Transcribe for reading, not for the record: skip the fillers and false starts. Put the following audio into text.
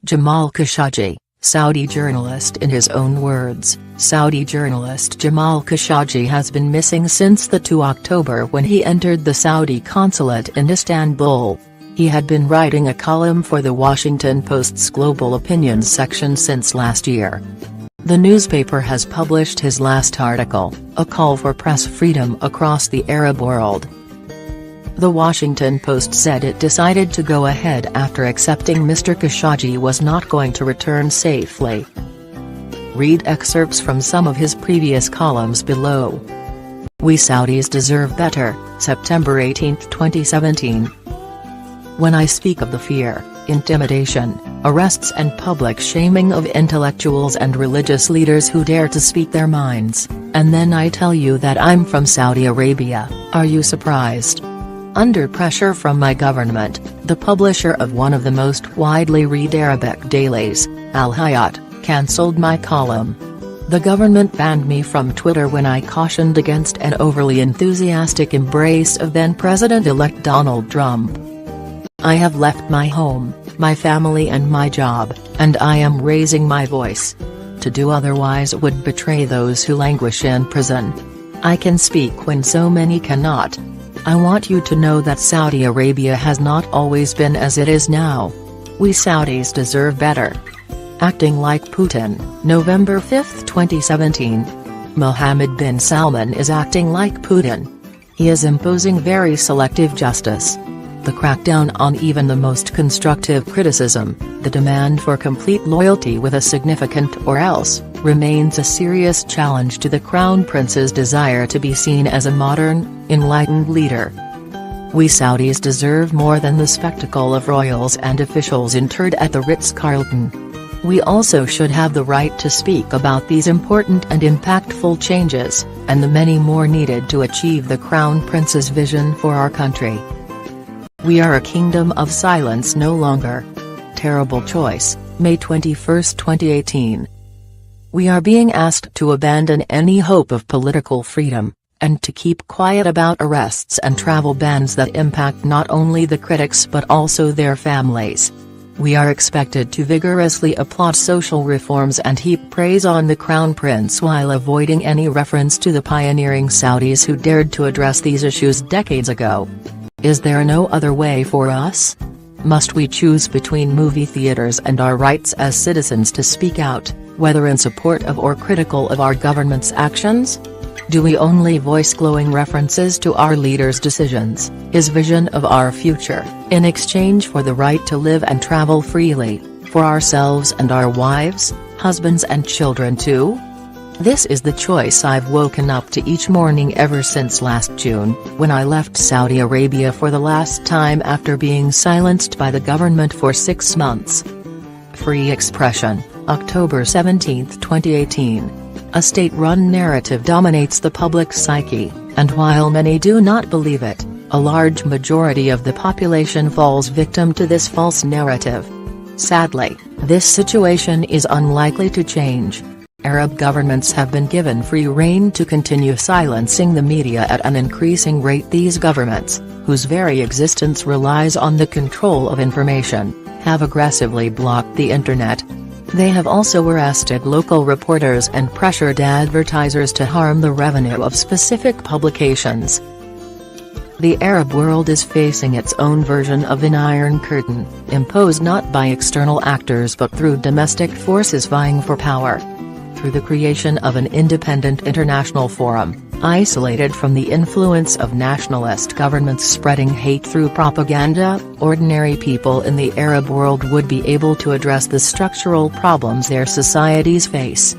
Jamal Khashoggi, Saudi journalist. In his own words, Saudi journalist Jamal Khashoggi has been missing since the 2 October when he entered the Saudi consulate in Istanbul. He had been writing a column for the Washington Post's Global Opinions section since last year. The newspaper has published his last article, a call for press freedom across the Arab world. The Washington Post said it decided to go ahead after accepting Mr. Khashoggi was not going to return safely. Read excerpts from some of his previous columns below. We Saudis deserve better, September 18, 2017. When I speak of the fear, intimidation, arrests and public shaming of intellectuals and religious leaders who dare to speak their minds, and then I tell you that I'm from Saudi Arabia, are you surprised? Under pressure from my government, the publisher of one of the most widely read Arabic dailies, Al Hayat, cancelled my column. The government banned me from Twitter when I cautioned against an overly enthusiastic embrace of then-President-elect Donald Trump. I have left my home, my family and my job, and I am raising my voice. To do otherwise would betray those who languish in prison. I can speak when so many cannot. I want you to know that Saudi Arabia has not always been as it is now. We Saudis deserve better. Acting like Putin, November 5, 2017. Mohammed bin Salman is acting like Putin. He is imposing very selective justice. The crackdown on even the most constructive criticism, the demand for complete loyalty with a significant or else, remains a serious challenge to the Crown Prince's desire to be seen as a modern, enlightened leader. We Saudis deserve more than the spectacle of royals and officials interred at the Ritz-Carlton. We also should have the right to speak about these important and impactful changes, and the many more needed to achieve the Crown Prince's vision for our country. We are a kingdom of silence no longer. Terrible choice, May 21, 2018. We are being asked to abandon any hope of political freedom, and to keep quiet about arrests and travel bans that impact not only the critics but also their families. We are expected to vigorously applaud social reforms and heap praise on the Crown Prince while avoiding any reference to the pioneering Saudis who dared to address these issues decades ago. Is there no other way for us? Must we choose between movie theaters and our rights as citizens to speak out, whether in support of or critical of our government's actions? Do we only voice glowing references to our leader's decisions, his vision of our future, in exchange for the right to live and travel freely, for ourselves and our wives, husbands and children too? This is the choice I've woken up to each morning ever since last June, when I left Saudi Arabia for the last time after being silenced by the government for 6 months. Free expression, October 17, 2018. A state-run narrative dominates the public psyche, and while many do not believe it, a large majority of the population falls victim to this false narrative. Sadly, this situation is unlikely to change. Arab governments have been given free rein to continue silencing the media at an increasing rate. These governments, whose very existence relies on the control of information, have aggressively blocked the internet. They have also arrested local reporters and pressured advertisers to harm the revenue of specific publications. The Arab world is facing its own version of an Iron Curtain, imposed not by external actors but through domestic forces vying for power. Through the creation of an independent international forum, isolated from the influence of nationalist governments spreading hate through propaganda, ordinary people in the Arab world would be able to address the structural problems their societies face.